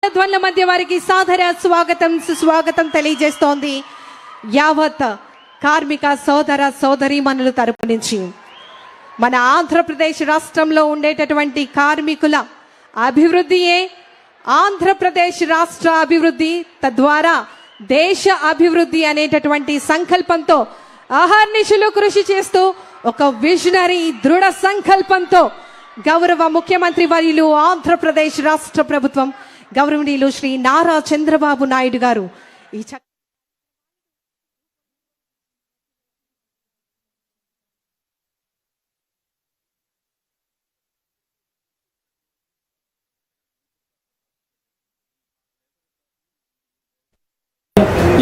ధ్వనుల మధ్య వారికి సాదర స్వాగతం సుస్వాగతం తెలియజేస్తోంది యావత్ కార్మిక సోదర సోదరీమణుల తరపు నుంచి. మన ఆంధ్రప్రదేశ్ రాష్ట్రంలో ఉండేటటువంటి కార్మికుల అభివృద్ధియే ఆంధ్రప్రదేశ్ రాష్ట్ర అభివృద్ధి, తద్వారా దేశ అభివృద్ధి అనేటటువంటి సంకల్పంతో అహర్నిశలు కృషి చేస్తూ ఒక విజనరీ దృఢ సంకల్పంతో గౌరవ ముఖ్యమంత్రి వర్యులు ఆంధ్రప్రదేశ్ రాష్ట్ర ప్రభుత్వం గౌరవనీయులు శ్రీ నారా చంద్రబాబు నాయుడు గారు ఈ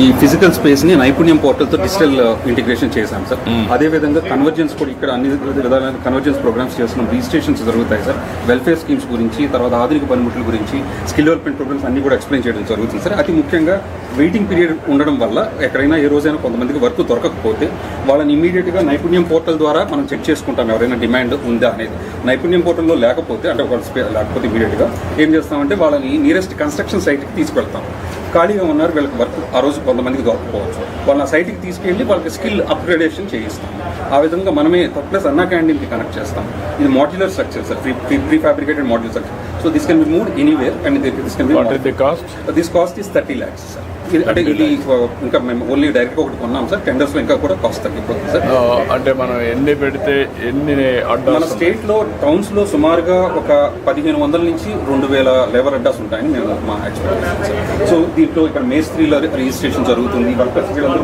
ఈ ఫిజికల్ స్పేస్ ని నైపుణ్యం పోర్టల్ తో డిజిటల్ ఇంటిగ్రేషన్ చేశాం సార్. అదే విధంగా కన్వర్జెన్స్ కూడా ఇక్కడ అన్ని విధాలైన కన్వర్జెన్స్ ప్రోగ్రామ్స్ చేస్తున్నాం. రిజిస్ట్రేషన్స్ జరుగుతాయి సార్. వెల్ఫేర్ స్కీమ్స్ గురించి, తర్వాత ఆధునిక పనిముట్ల గురించి, స్కిల్ డెవలప్మెంట్ ప్రోగ్రామ్స్ అన్ని కూడా ఎక్స్ప్లెయిన్ చేయడం జరుగుతుంది సార్. అతి ముఖ్యంగా వెయిటింగ్ పీరియడ్ ఉండడం వల్ల ఎక్కడైనా ఏ రోజైనా కొంతమందికి వర్క్ దొరకకపోతే వాళ్ళని ఇమీడియట్ గా నైపుణ్యం పోర్టల్ ద్వారా మనం చెక్ చేసుకుంటాం ఎవరైనా డిమాండ్ ఉందా అనేది. నైపుణ్యం పోర్టల్లో లేకపోతే అంటే లేకపోతే ఇమీడియట్ గా ఏం చేస్తామంటే వాళ్ళని నియరెస్ట్ కన్స్ట్రక్షన్ సైట్కి తీసుకెళ్తాం. ఖాళీగా ఉన్నారు, వీళ్ళకి వర్క్ ఆ రోజు కొంతమందికి దొరకపోవచ్చు, వాళ్ళ సైట్కి తీసుకెళ్ళి వాళ్ళకి స్కిల్ అప్గ్రేడేషన్ చేయిస్తాం. ఆ విధంగా మనమే ప్లస్ అన్నా క్యాంటీన్కి కనెక్ట్ చేస్తాం. ఇది modular structure sir, pre fabricated modular structure. So this can be moved anywhere and this cost is 30 lakhs sir. అంటే ఇది ఇంకా మేము ఓన్లీ డైరెక్ట్గా ఒకటి కొన్నాం సార్. టెండర్స్లో ఇంకా కూడా కాస్ట్ తగ్గిపోతుంది సార్. అంటే మనం ఎన్ని పెడితే ఎన్ని మన స్టేట్లో టౌన్స్లో సుమారుగా ఒక 1500 నుంచి 2000 లేబర్ అడ్డాస్ ఉంటాయని మేము మా ఎక్స్పెక్టేషన్ సార్. సో దీంట్లో ఇక్కడ మేస్త్రీల రిజిస్ట్రేషన్ జరుగుతుంది,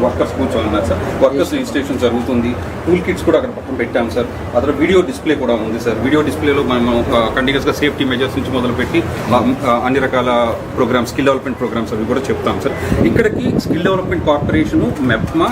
వర్కర్స్ కూర్చొని ఉన్నారు సార్. వర్కర్స్ రిజిస్ట్రేషన్ జరుగుతుంది. టూల్ కిట్స్ కూడా అక్కడ పక్కన పెట్టాం సార్. అదే వీడియో డిస్ప్లే కూడా ఉంది సార్. వీడియో డిస్ప్లేలో మనం కంటిన్యూస్గా సేఫ్టీ మెజర్స్ నుంచి మొదలుపెట్టి అన్ని రకాల ప్రోగ్రామ్స్, స్కిల్ డెవలప్మెంట్ ప్రోగ్రామ్స్ అవి కూడా చెప్తాం సార్. ఇక్కడికి స్కిల్ డెవలప్మెంట్ కార్పొరేషను, మెప్మా,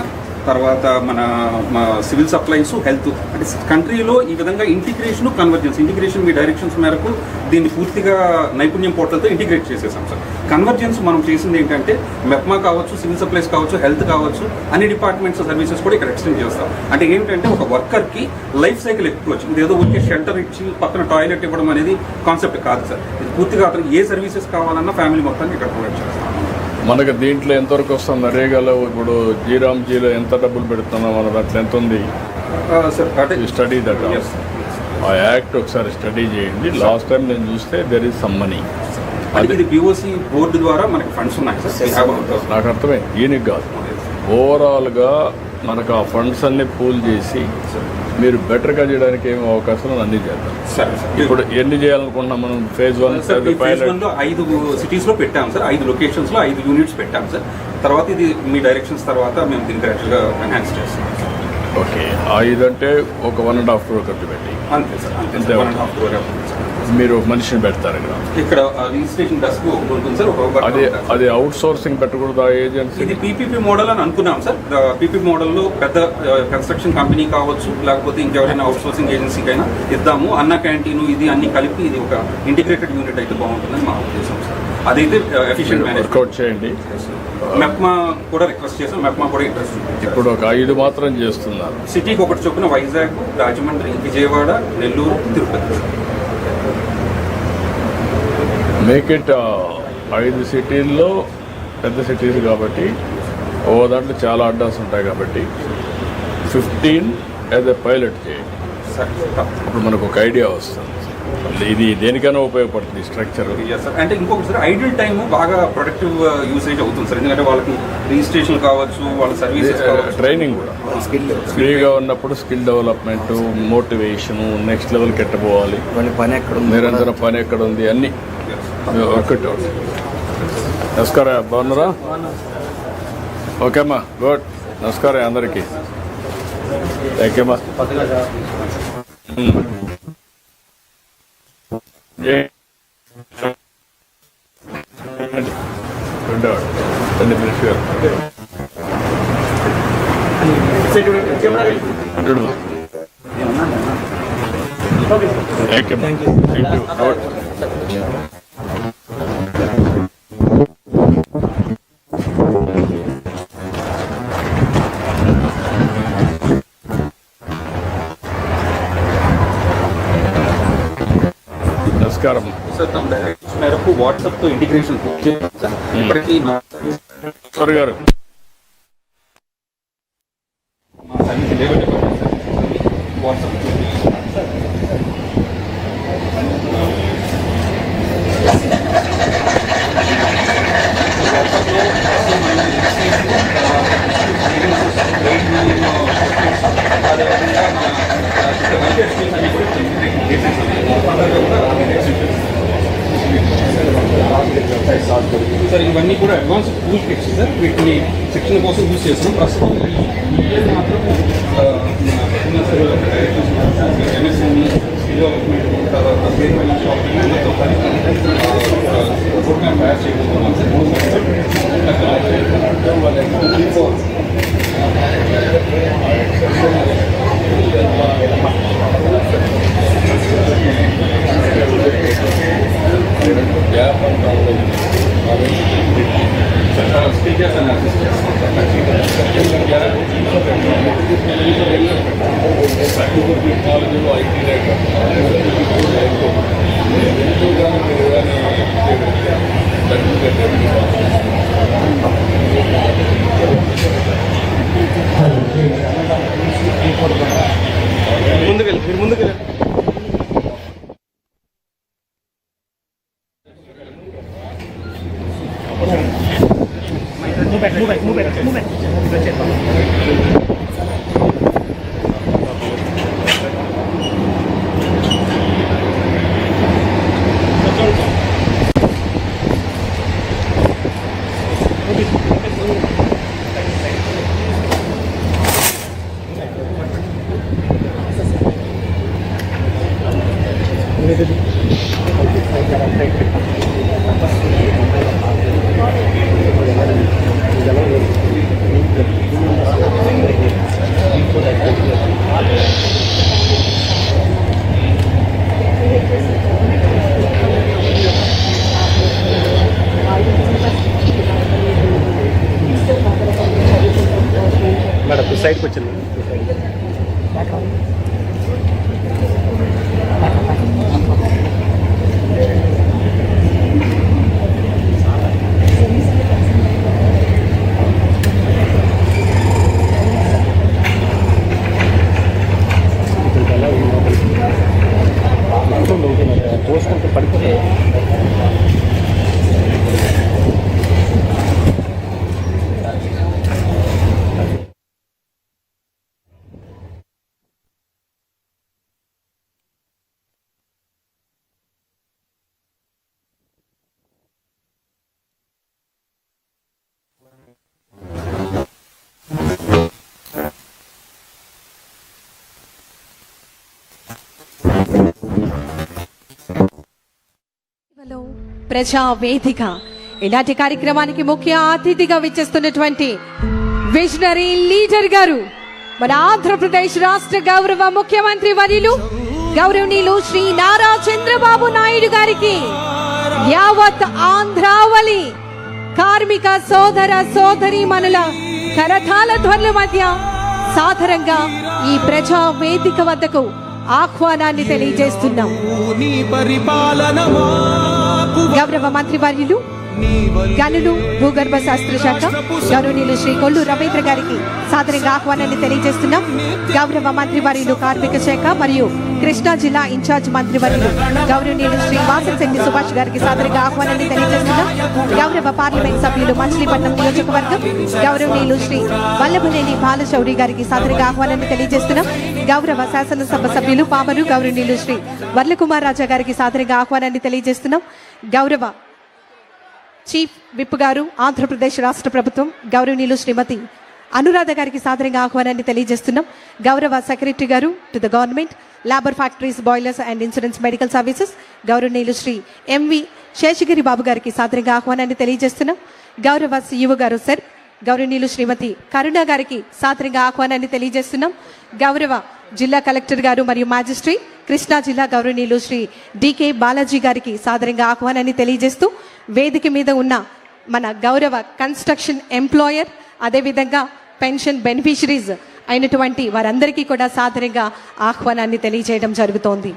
తర్వాత మన సివిల్ సప్లైస్, హెల్త్, అంటే కంట్రీలో ఈ విధంగా ఇంటిగ్రేషన్ మీ డైరెక్షన్స్ మేరకు దీన్ని పూర్తిగా నైపుణ్యం పోర్టల్తో ఇంటిగ్రేట్ చేసేసాం సార్. కన్వర్జెన్స్ మనం చేసింది ఏంటంటే మెప్మా కావచ్చు, సివిల్ సప్లైస్ కావచ్చు, హెల్త్ కావచ్చు, అన్ని డిపార్ట్మెంట్స్ సర్వీసెస్ కూడా ఇక్కడ ఎక్స్టెండ్ చేస్తాం. అంటే ఏంటంటే ఒక వర్కర్కి లైఫ్ సైకిల్ అప్రోచ్, ఇదేదో ఊరికే షెల్టర్ ఇచ్చి పక్కన టాయిలెట్ ఇవ్వడం అనేది కాన్సెప్ట్ కాదు సార్. ఇది పూర్తిగా అతను ఏ సర్వీసెస్ కావాలన్నా ఫ్యామిలీ మొత్తాన్ని ఇక్కడ ప్రొవైడ్ చేస్తాం. మనకు దీంట్లో ఎంతవరకు వస్తుంది? నరేగాలో ఇప్పుడు జీరామ్జీలో ఎంత డబ్బులు పెడుతున్నాం మన దాంట్లో ఎంత ఉంది స్టడీ దట్ ఆ యాక్ట్ ఒకసారి స్టడీ చేయండి. లాస్ట్ టైం నేను చూస్తే దెర్ ఈజ్ సమ్ మనీ. అది పిఓసి బోర్డు ద్వారా మనకి ఫండ్స్ ఉన్నాయి సార్. నాకు అర్థమైంది. దీనికి కాదు, ఓవరాల్గా మనకు ఆ ఫండ్స్ అన్ని పూల్ చేసి మీరు బెటర్గా చేయడానికి ఏమి అవకాశం అన్నీ చేద్దాం. ఇప్పుడు ఎన్ని చేయాలనుకుంటున్నాం మనం? ఫేజ్ 1 5 సిటీస్లో పెట్టాం సార్. 5 లొకేషన్స్లో 5 యూనిట్స్ పెట్టాం సార్. తర్వాత ఇది మీ డైరెక్షన్స్ తర్వాత మేము దీనికి యాక్చువల్గా ఎన్హాన్స్ చేస్తాం. ఓకే, 5 అంటే ఒక 1.5 crore ఖర్చు పెట్టి అంతే సార్. అంతే 1.5 crore మీరు మనిషిని పెడతారు ఇక్కడ రిజిస్ట్రేషన్ డెస్క్ ఉంటుంది సార్. అది అవుట్ సోర్సింగ్ పెట్టకూడదు ఆ ఏజెన్సీ. ఇది పీపీపీ మోడల్ అని అనుకున్నాం సార్. పీపీపీ మోడల్లో పెద్ద కన్స్ట్రక్షన్ కంపెనీ కావచ్చు, లేకపోతే ఇంకెవరైనా అవుట్ సోర్సింగ్ ఏజెన్సీకైనా ఇద్దాము. అన్న క్యాంటీన్ ఇది అన్ని కలిపి ఇది ఒక ఇంటిగ్రేటెడ్ యూనిట్ అయితే బాగుంటుందని మా ఉద్దేశం సార్. అదైతే ఎఫిషియెంట్ వర్కౌట్ చేయండి. మెప్మా కూడా రిక్వెస్ట్ చేసాం. మెప్మా కూడా ఇంట్రెస్ట్ ఉంది. ఇప్పుడు ఒక 5 మాత్రం చేస్తున్నారు. సిటీకి ఒకటి చొప్పున వైజాగ్, రాజమండ్రి, విజయవాడ, నెల్లూరు, తిరుపతి. మేక్ ఇట్ 5 సిటీల్లో పెద్ద సిటీస్ కాబట్టి ఓ దాంట్లో చాలా అడ్డాస్ ఉంటాయి కాబట్టి 15 యాజ్ ఎ పైలట్ చేయండి. అప్పుడు మనకు ఒక ఐడియా వస్తుంది. ఇది దేనికైనా ఉపయోగపడుతుంది స్ట్రక్చర్. అంటే ఇంకొకటి సార్, ఐడియల్ టైం బాగా ప్రొడక్టివ్ యూసేజ్ అవుతుంది సార్. ఎందుకంటే వాళ్ళకి రిజిస్ట్రేషన్ కావచ్చు, వాళ్ళ సర్వీసెస్ ట్రైనింగ్ కూడా ఫ్రీగా ఉన్నప్పుడు స్కిల్ డెవలప్మెంట్, మోటివేషన్, నెక్స్ట్ లెవెల్కి ఎట్టబోవాలి, నిరంతరం పని ఎక్కడ ఉంది అన్నీ ఒకటి. నమస్కారం, బాగున్నారా? ఓకే అమ్మా, గుడ్. నమస్కారం అందరికీ. థ్యాంక్ యూ అమ్మా. నమస్కారం. సార్ తమ డైరెక్షన్ మేరకు వాట్సాప్ తో ఇంటిగ్రేషన్ ఇప్పటికీ సార్ గారు మా service labour department WhatsApp sir ఇవన్నీ కూడా అడ్వాన్స్ టూల్ కిట్స్ సార్. వీటిని శిక్షణ కోసం యూజ్ చేస్తున్నాం. ప్రస్తుతం ఈ ఇయర్ మాత్రం ఎంఎస్ఎంఈ స్కిల్ డెవలప్మెంట్ తర్వాత ప్రోగ్రామ్ తయారు చేయబోతున్నాం స్కిల్ చేసి అనాలిసిస్ ముందుకెళ్ళి మేడం సైడ్కి వచ్చింది. పోసుకుంటూ పడుతుంది. ప్రజా వేదిక ఇలాంటి కార్యక్రమానికి ముఖ్య అతిథిగా విచ్చేస్తున్నటువంటి విజనరీ లీడర్ గారు మన ఆంధ్రప్రదేశ్ రాష్ట్ర గౌరవ ముఖ్యమంత్రి వర్యులు గౌరవనీయులు శ్రీ నారా చంద్రబాబు నాయుడు గారికి యావత్ ఆంధ్రావళి కార్మిక సోదర సోదరీమణుల కరతాళ ధ్వనుల మధ్య సాదరంగా ఈ ప్రజా వేదిక వద్దకు ఆహ్వానాన్ని తెలియజేస్తున్నాం. గౌరవ మంత్రి వర్యులు గనులు భూగర్భ శాస్త్ర శాఖ గౌరవనీయులు శ్రీ కొల్లు రవీంద్ర గారికి సాదరంగా ఆహ్వానాన్ని తెలియజేస్తున్నాం. గౌరవ మంత్రి వర్యులు కార్మిక శాఖ మరియు కృష్ణా జిల్లా ఇన్ఛార్జ్ మంత్రి వర్యులు గౌరవనీయులు శ్రీ వాసంశెట్టి సుభాష్ గారికి సాదరంగా ఆహ్వానాన్ని తెలియజేస్తున్నాం. గౌరవ పార్లమెంట్ సభ్యులు మచిలీపట్నం నియోజకవర్గం గౌరవనీయులు శ్రీ వల్లభనేని బాలశౌరి గారికి సాదరంగా ఆహ్వానాన్ని తెలియజేస్తున్నాం. గౌరవ శాసనసభ సభ్యులు పామరు గౌరవనీయులు శ్రీ వర్లకుమార్ రాజా గారికి సాదరంగా ఆహ్వానాన్ని తెలియజేస్తున్నాం. గౌరవ చీఫ్ విప్ గారు ఆంధ్రప్రదేశ్ రాష్ట్ర ప్రభుత్వం గౌరవనీయులు శ్రీమతి అనురాధ గారికి సాదరంగా ఆహ్వానాన్ని తెలియజేస్తున్నాం. గౌరవ సెక్రటరీ గారు to the government labour factories boilers and insurance medical services గౌరవనీయులు శ్రీ ఎంవి శేషగిరి బాబు గారికి సాదరంగా ఆహ్వానాన్ని తెలియజేస్తున్నాం. గౌరవ సిఇఓ గారు సార్ గౌరవనీయులు శ్రీమతి కరుణ గారికి సాదరంగా ఆహ్వానాన్ని తెలియజేస్తున్నాం. గౌరవ జిల్లా కలెక్టర్ గారు మరియు మ్యాజిస్ట్రేట్ కృష్ణా జిల్లా గౌరవనీయులు శ్రీ డికే బాలాజీ గారికి సాదరంగా ఆహ్వానాన్ని తెలియజేస్తూ వేదిక మీద ఉన్న మన గౌరవ కన్స్ట్రక్షన్ ఎంప్లాయర్ అదేవిధంగా పెన్షన్ బెనిఫిషరీస్ అయినటువంటి వారందరికీ కూడా సాదరంగా ఆహ్వానాన్ని తెలియజేయడం జరుగుతోంది.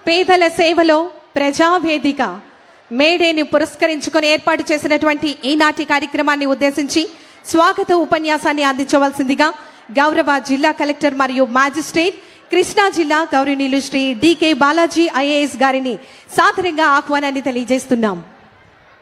పేదల సేవలో ప్రజావేదిక మేడేని పురస్కరించుకొని ఏర్పాటు చేసినటువంటి ఈనాటి కార్యక్రమాన్ని ఉద్దేశించి స్వాగత ఉపన్యాసాన్ని అందించవలసిందిగా గౌరవ జిల్లా కలెక్టర్ మరియు మ్యాజిస్ట్రేట్ కృష్ణా జిల్లా గౌరవనీయులు శ్రీ డికే బాలాజీ ఐఏఎస్ గారిని సాదరంగా ఆహ్వానాన్ని తెలియజేస్తున్నాం.